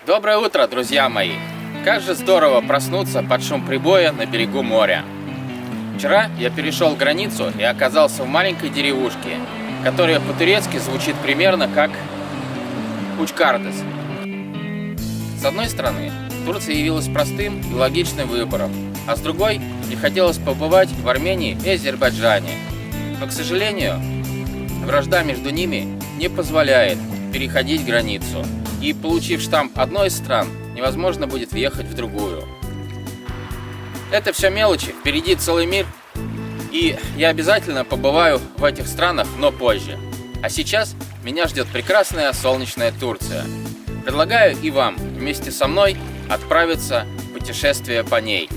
Доброе утро, друзья мои! Как же здорово проснуться под шум прибоя на берегу моря. Вчера я перешел границу и оказался в маленькой деревушке, которая по-турецки звучит примерно как Учкардес. С одной стороны, Турция явилась простым и логичным выбором, а с другой, мне хотелось побывать в Армении и Азербайджане. Но, к сожалению, вражда между ними не позволяет переходить границу, и, получив штамп одной из стран, невозможно будет въехать в другую. Это все мелочи, впереди целый мир, и я обязательно побываю в этих странах, но позже. А сейчас меня ждет прекрасная солнечная Турция. Предлагаю и вам вместе со мной отправиться в путешествие по ней.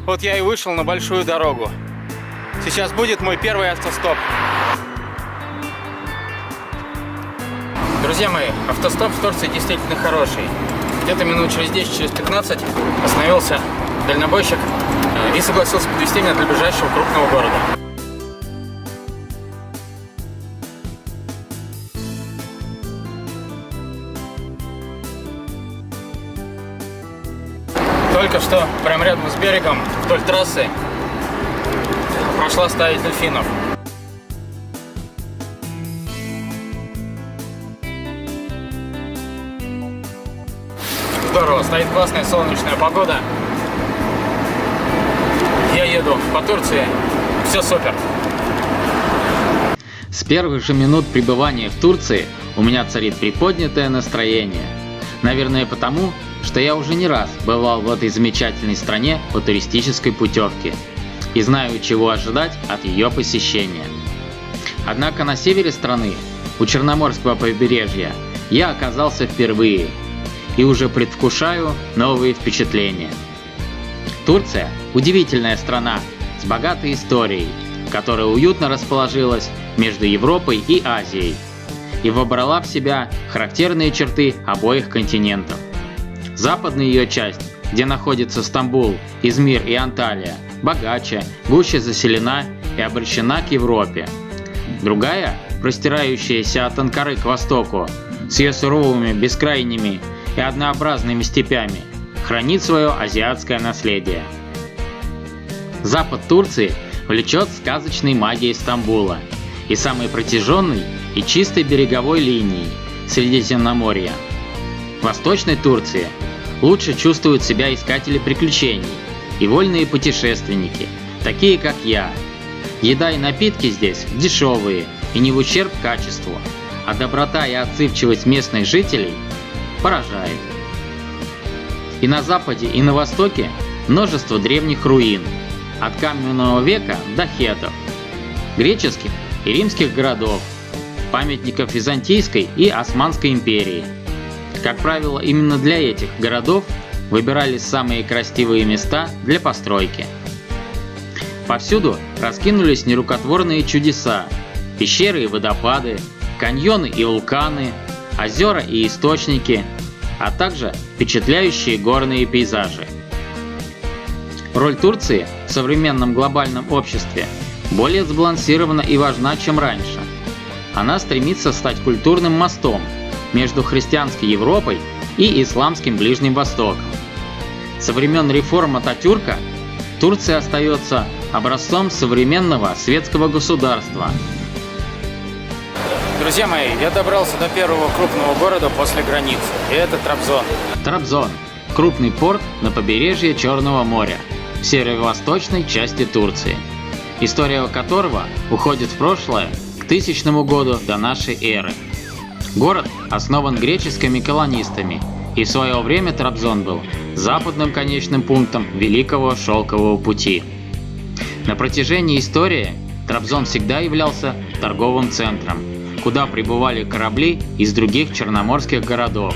Вот я и вышел на большую дорогу. Сейчас будет мой первый автостоп. Друзья мои, автостоп в Турции действительно хороший. Где-то минут через 10, через 15 остановился дальнобойщик и согласился подвезти меня до ближайшего крупного города. Только что прямо рядом с берегом, вдоль трассы, прошла стая дельфинов. Здорово, стоит классная солнечная погода. Я еду по Турции, все супер. С первых же минут пребывания в Турции у меня царит приподнятое настроение. Наверное, потому, что я уже не раз бывал в этой замечательной стране по туристической путевке и знаю, чего ожидать от ее посещения. Однако на севере страны, у Черноморского побережья, я оказался впервые и уже предвкушаю новые впечатления. Турция – удивительная страна с богатой историей, которая уютно расположилась между Европой и Азией и вобрала в себя характерные черты обоих континентов. Западная ее часть, где находится Стамбул, Измир и Анталия, богаче, гуще заселена и обращена к Европе. Другая, простирающаяся от Анкары к востоку, с ее суровыми, бескрайними и однообразными степями, хранит свое азиатское наследие. Запад Турции влечет сказочной магией Стамбула и самой протяженной и чистой береговой линией Средиземноморья. В Восточной Турции лучше чувствуют себя искатели приключений и вольные путешественники, такие как я. Еда и напитки здесь дешевые и не в ущерб качеству, а доброта и отзывчивость местных жителей поражает. И на западе, и на востоке множество древних руин, от каменного века до хеттов, греческих и римских городов, памятников Византийской и Османской империи. Как правило, именно для этих городов выбирались самые красивые места для постройки. Повсюду раскинулись нерукотворные чудеса, пещеры и водопады, каньоны и вулканы, озера и источники, а также впечатляющие горные пейзажи. Роль Турции в современном глобальном обществе более сбалансирована и важна, чем раньше. Она стремится стать культурным мостом между христианской Европой и исламским Ближним Востоком. Со времен реформ Ататюрка Турция остается образцом современного светского государства. Друзья мои, я добрался до первого крупного города после границы, и это Трабзон. Трабзон – крупный порт на побережье Черного моря, в северо-восточной части Турции, история которого уходит в прошлое к 1000 году до нашей эры. Город основан греческими колонистами, и в свое время Трабзон был западным конечным пунктом Великого Шелкового пути. На протяжении истории Трабзон всегда являлся торговым центром, куда прибывали корабли из других черноморских городов,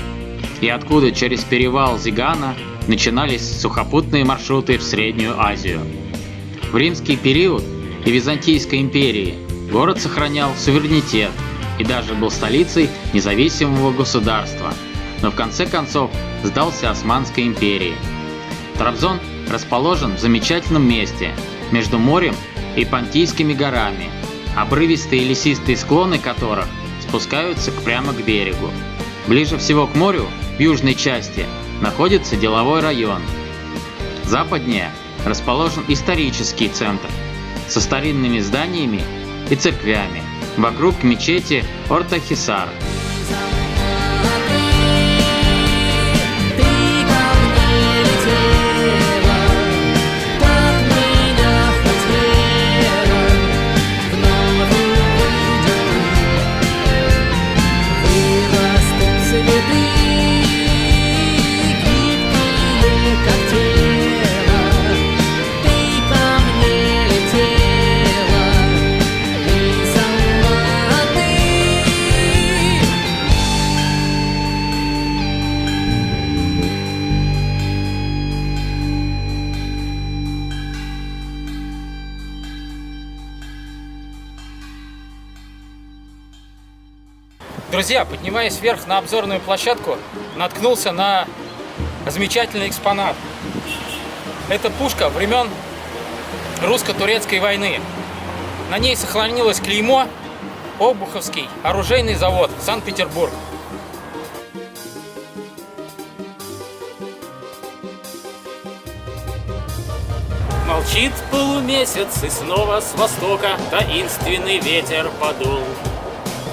и откуда через перевал Зигана начинались сухопутные маршруты в Среднюю Азию. В римский период и Византийской империи город сохранял суверенитет и даже был столицей независимого государства, но в конце концов сдался Османской империи. Трабзон расположен в замечательном месте между морем и Понтийскими горами, обрывистые лесистые склоны которых спускаются прямо к берегу. Ближе всего к морю в южной части, находится деловой район. Западнее расположен исторический центр со старинными зданиями и церквями вокруг мечети Орта-Хисар. Друзья, поднимаясь вверх на обзорную площадку, наткнулся на замечательный экспонат. Это пушка времен русско-турецкой войны. На ней сохранилось клеймо «Обуховский оружейный завод, Санкт-Петербург». Молчит полумесяц, и снова с востока таинственный ветер подул.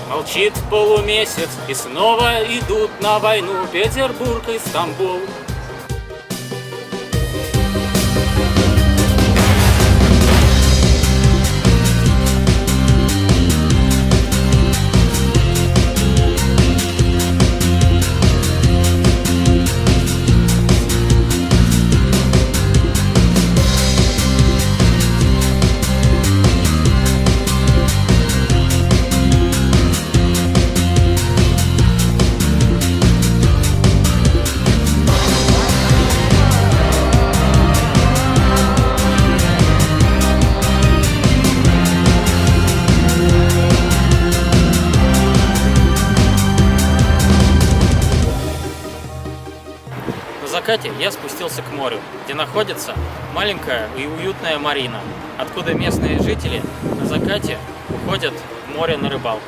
Молчит полумесяц, и снова идут на войну Петербург и Стамбул. На закате я спустился к морю, где находится маленькая и уютная марина, откуда местные жители на закате уходят в море на рыбалку.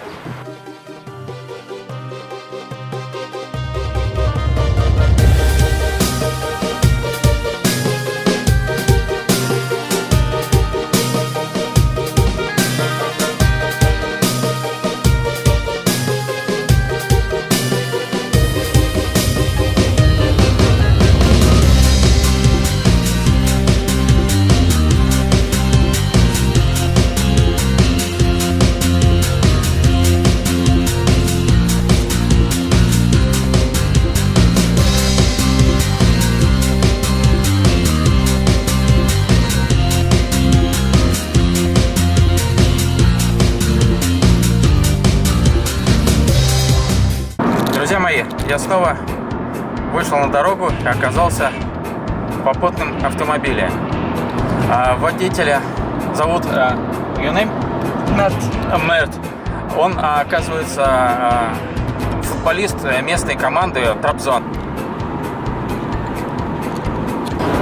Друзья мои, я снова вышел на дорогу и оказался в попутном автомобиле. Водителя зовут your name? Mert. Он, оказывается, футболист местной команды Трабзон.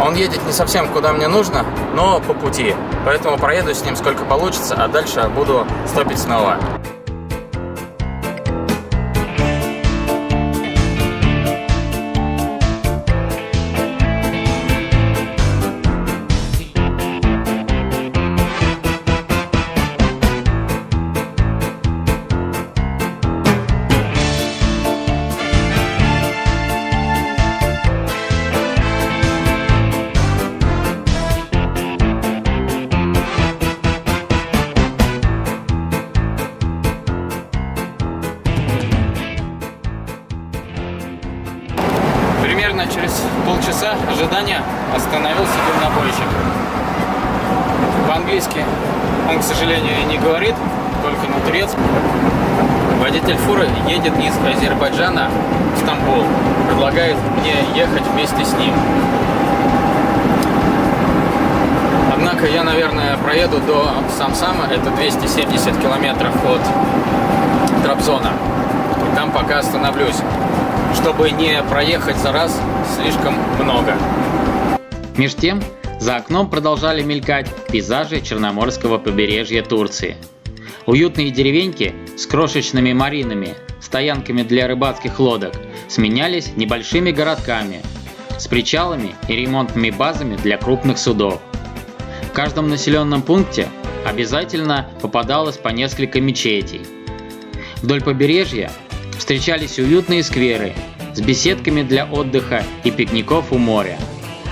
Он едет не совсем куда мне нужно, но по пути. Поэтому проеду с ним сколько получится, а дальше буду стопить снова. Примерно через полчаса ожидания остановился дальнобойщик. По-английски он, к сожалению, не говорит, только на турецком. Водитель фуры едет из Азербайджана в Стамбул. Предлагает мне ехать вместе с ним. Однако я, наверное, проеду до Самсама, это 270 километров от Трабзона. И там пока остановлюсь, чтобы не проехать за раз слишком много. Меж тем, за окном продолжали мелькать пейзажи Черноморского побережья Турции. Уютные деревеньки с крошечными маринами стоянками для рыбацких лодок, сменялись небольшими городками с причалами и ремонтными базами для крупных судов. В каждом населенном пункте обязательно попадалось по несколько мечетей. Вдоль побережья встречались уютные скверы с беседками для отдыха и пикников у моря,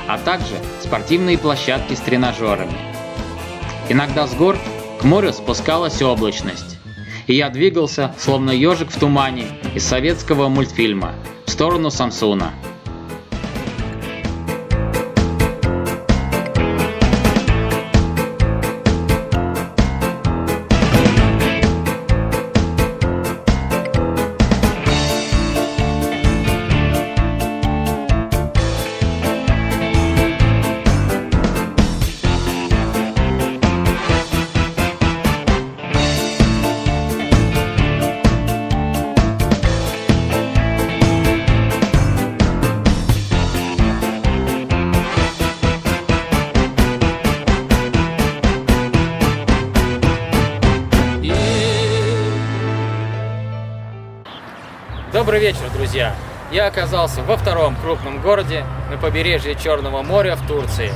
а также спортивные площадки с тренажерами. Иногда с гор к морю спускалась облачность, и я двигался, словно ежик в тумане из советского мультфильма, в сторону Самсуна. Добрый вечер, друзья! Я оказался во втором крупном городе на побережье Черного моря в Турции,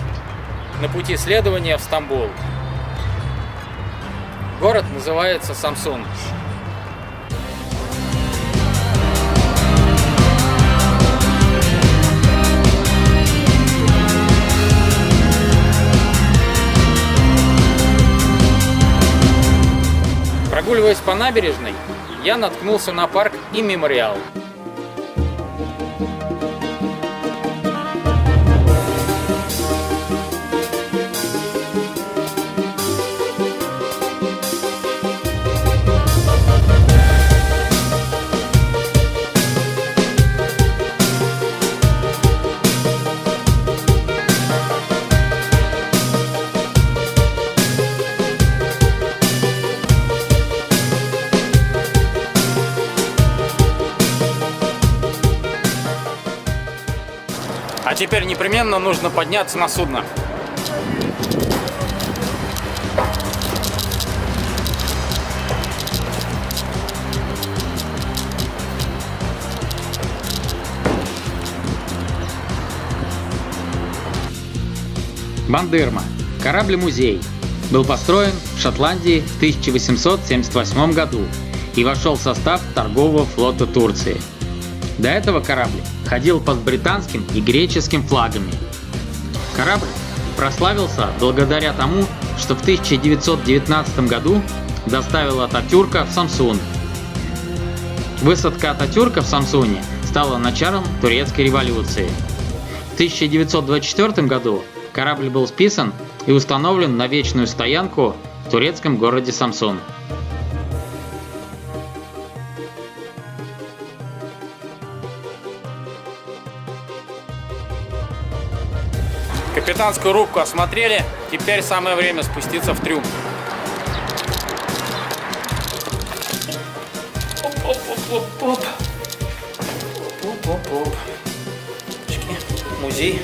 на пути следования в Стамбул. Город называется Самсун. Прогуливаясь по набережной, я наткнулся на парк и мемориал. А теперь непременно нужно подняться на судно. Бандырма. Корабль-музей. Был построен в Шотландии в 1878 году и вошел в состав торгового флота Турции. До этого корабль ходил под британским и греческим флагами. Корабль прославился благодаря тому, что в 1919 году доставил Ататюрка в Самсун. Высадка Ататюрка в Самсуне стала началом турецкой революции. В 1924 году корабль был списан и установлен на вечную стоянку в турецком городе Самсун. Капитанскую рубку осмотрели, теперь самое время спуститься в трюм. Оп-оп-оп-оп-оп. Оп-оп-оп. Музей.